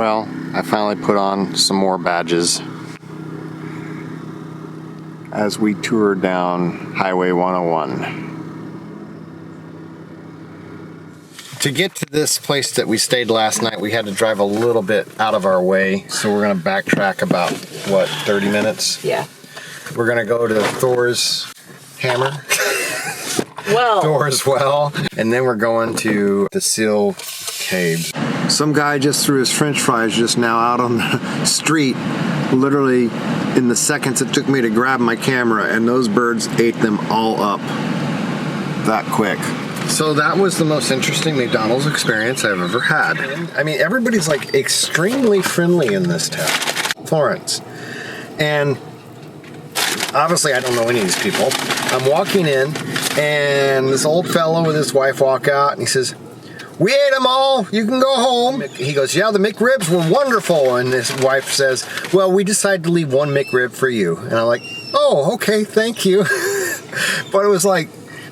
Well, I finally put on some more badges as we toured down Highway 101. To get to this place that we stayed last night, we had to drive a little bit out of our way, so we're going to backtrack about, 30 minutes? Yeah. We're going to go to Thor's hammer. Well. Thor's well. And then we're going to the Seal Caves. Some guy just threw his french fries just now out on the street, literally in the seconds it took me to grab my camera, and those birds ate them all up that quick. So that was the most interesting McDonald's experience I've ever had. I mean, everybody's like extremely friendly in this town, Florence. And obviously I don't know any of these people. I'm walking in, and this old fellow with his wife walk out, and he says, "We ate them all, you can go home." He goes, "Yeah, the McRibs were wonderful." And his wife says, "Well, we decided to leave one McRib for you." And I'm like, "Oh, okay, thank you." But it was like,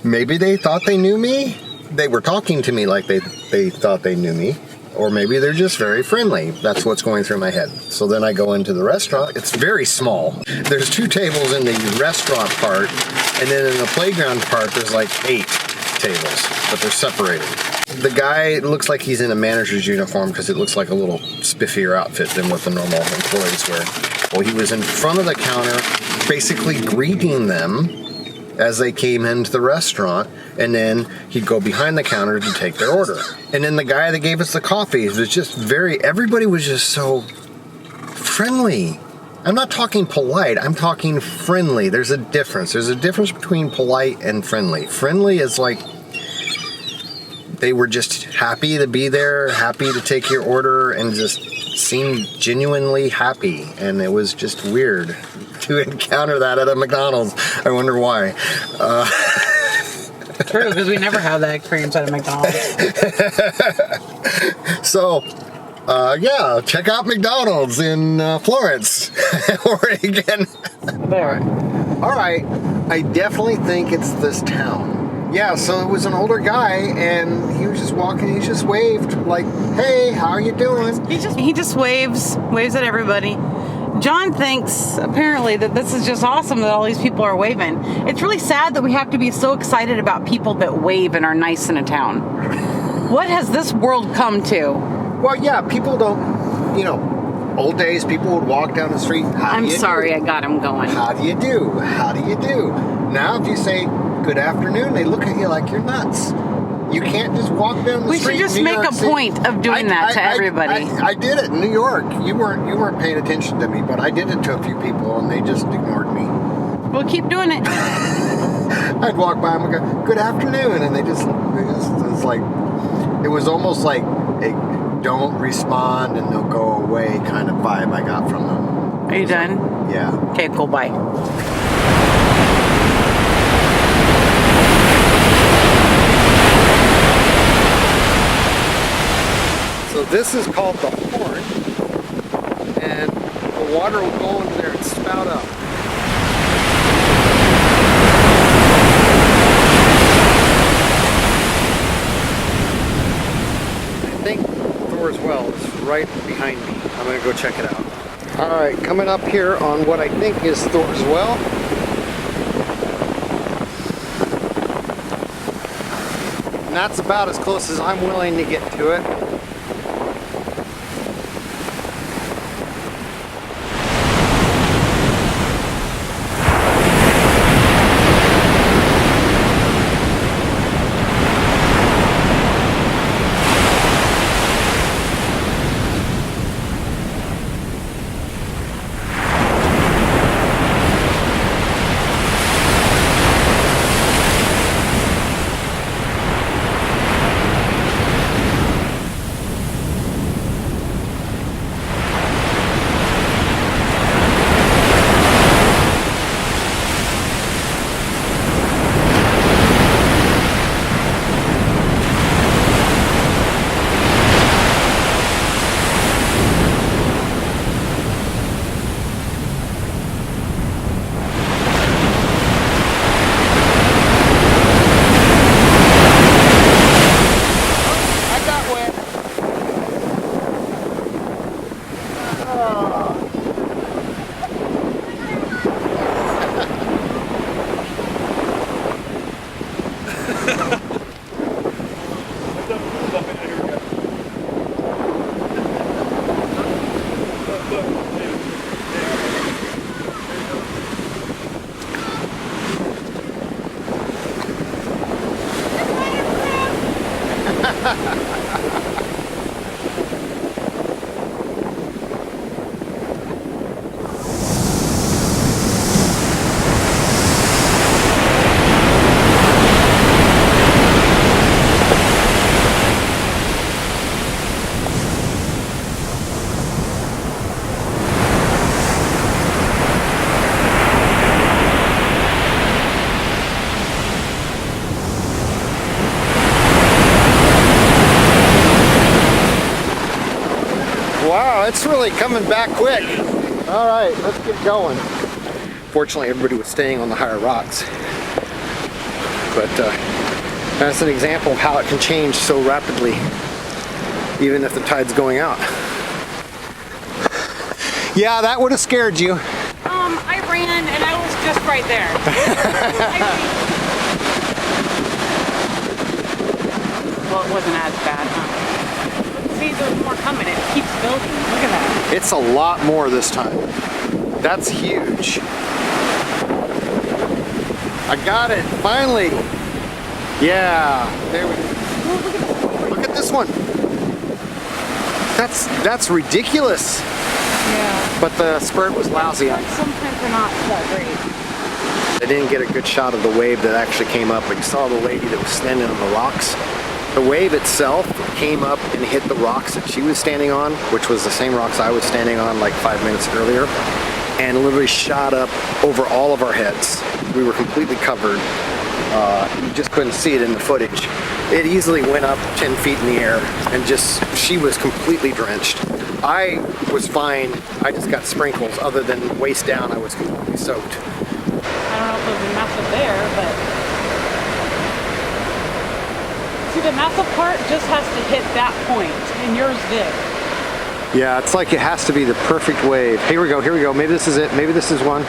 maybe they thought they knew me. They were talking to me like they thought they knew me. Or maybe they're just very friendly. That's what's going through my head. So then I go into the restaurant. It's very small. There's 2 tables in the restaurant part, and then in the playground part, there's like 8 tables, but they're separated. The guy looks like he's in a manager's uniform because it looks like a little spiffier outfit than what the normal employees wear. Well, he was in front of the counter, basically greeting them as they came into the restaurant, and then he'd go behind the counter to take their order. And then the guy that gave us the coffee was just everybody was just so friendly. I'm not talking polite, I'm talking friendly. There's a difference. There's a difference between polite and friendly. Friendly is like they were just happy to be there, happy to take your order, and just seemed genuinely happy. And it was just weird to encounter that at a McDonald's. I wonder why. True, because we never have that experience at a McDonald's. So, yeah, check out McDonald's in Florence, Oregon. There. All right, I definitely think it's this town. Yeah, so it was an older guy, and he was just walking. He just waved, like, "Hey, how are you doing?" He just waves at everybody. John thinks, apparently, that this is just awesome that all these people are waving. It's really sad that we have to be so excited about people that wave and are nice in a town. What has this world come to? Well, yeah, people don't, old days, people would walk down the street. I'm sorry, I got him going. How do you do? How do you do? Now, if you say, "Good afternoon," they look at you like you're nuts. You can't just walk down the street. We should just make a point of doing that to everybody. I did it in New York. You weren't paying attention to me, but I did it to a few people, and they just ignored me. We'll keep doing it. I'd walk by them and go, "Good afternoon," and they just it's like, it was almost like a don't respond and they'll go away kind of vibe I got from them. Are you done? Yeah. Okay, cool, bye. So this is called the Horn, and the water will go into there and spout up. I think Thor's well is right behind me. I'm gonna go check it out. All right, coming up here on what I think is Thor's well. And that's about as close as I'm willing to get to it. Wow, it's really coming back quick. All right, let's get going. Fortunately, everybody was staying on the higher rocks. But that's an example of how it can change so rapidly, even if the tide's going out. Yeah, that would have scared you. I ran and I was just right there. Well, it wasn't as bad, huh? See, there's more coming. It keeps building. Look at that. It's a lot more this time. That's huge. I got it, finally. Yeah, there we go. Look at this one. That's ridiculous. Yeah. But the spurt was lousy. Sometimes they're not that great. I didn't get a good shot of the wave that actually came up, but you saw the lady that was standing on the rocks. The wave itself came up and hit the rocks that she was standing on, which was the same rocks I was standing on like 5 minutes earlier, and literally shot up over all of our heads. We were completely covered. You just couldn't see it in the footage. It easily went up 10 feet in the air and she was completely drenched. I was fine. I just got sprinkles. Other than waist down, I was completely soaked. I don't know if there's a massive there, but see, the massive part just has to hit that point, and yours did. Yeah, it's like it has to be the perfect wave. Here we go, here we go. Maybe this is it. Maybe this is one.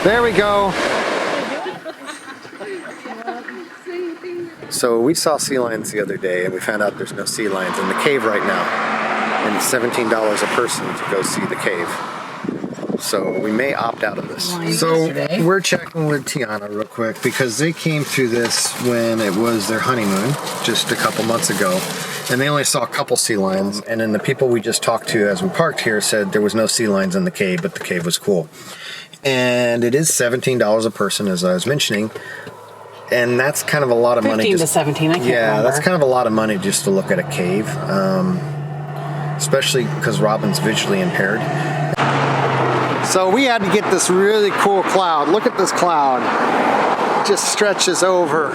There we go. So we saw sea lions the other day, and we found out there's no sea lions in the cave right now. And it's $17 a person to go see the cave. So we may opt out of this. So we're checking with Tiana real quick because they came through this when it was their honeymoon just a couple months ago, and they only saw a couple sea lions. And then the people we just talked to as we parked here said there was no sea lions in the cave, but the cave was cool. And it is $17 a person, as I was mentioning, and that's kind of a lot of money. 15 to 17, I can't remember. That's kind of a lot of money just to look at a cave, especially because Robin's visually impaired. So we had to get this really cool cloud. Look at this cloud. It just stretches over.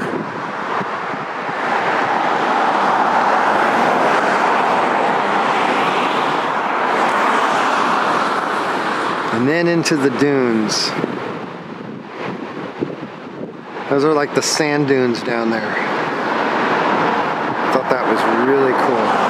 And then into the dunes. Those are like the sand dunes down there. I thought that was really cool.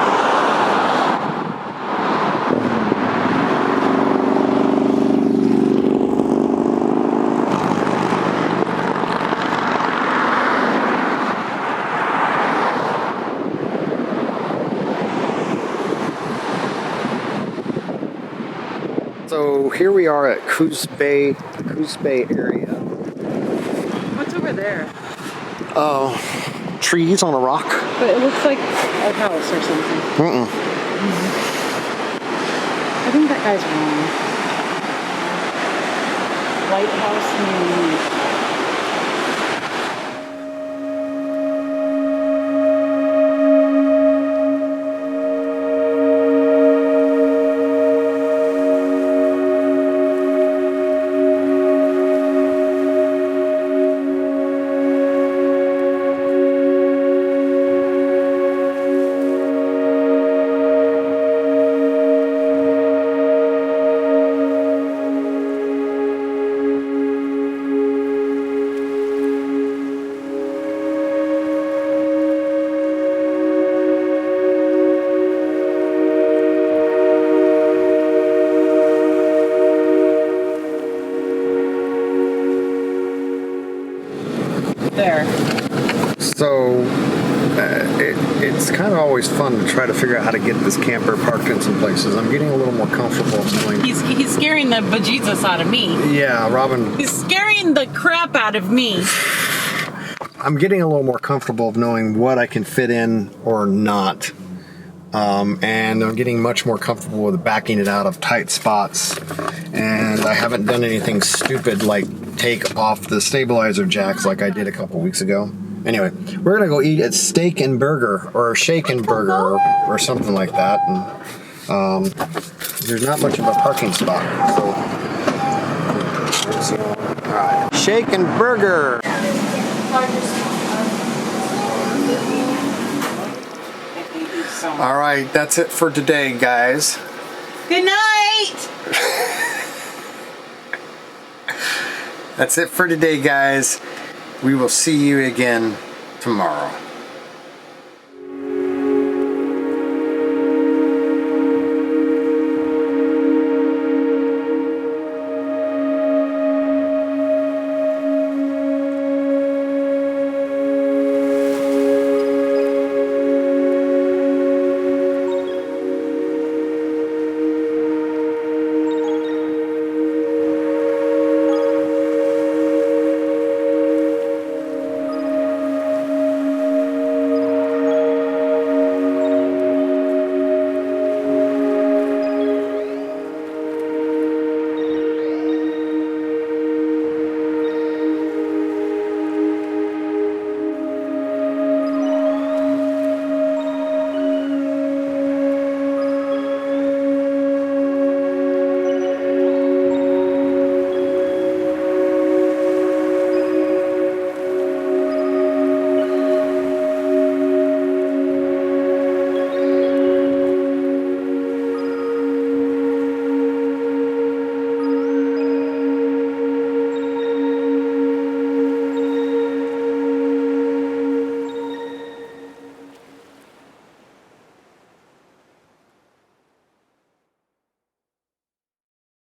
So here we are at Coos Bay area. What's over there? Trees on a rock. But it looks like a house or something. I think that guy's wrong. Lighthouse News. There. So it's kind of always fun to try to figure out how to get this camper parked in some places. I'm getting a little more comfortable knowing. He's scaring the bejesus out of me. Yeah, Robin. He's scaring the crap out of me. I'm getting a little more comfortable of knowing what I can fit in or not. And I'm getting much more comfortable with backing it out of tight spots. And I haven't done anything stupid like take off the stabilizer jacks like I did a couple weeks ago. Anyway, we're gonna go eat at Steak and Burger or Shake and Burger or something like that. And there's not much of a parking spot. So, all right, Shake and Burger. All right, that's it for today, guys. Good night. That's it for today, guys. We will see you again tomorrow.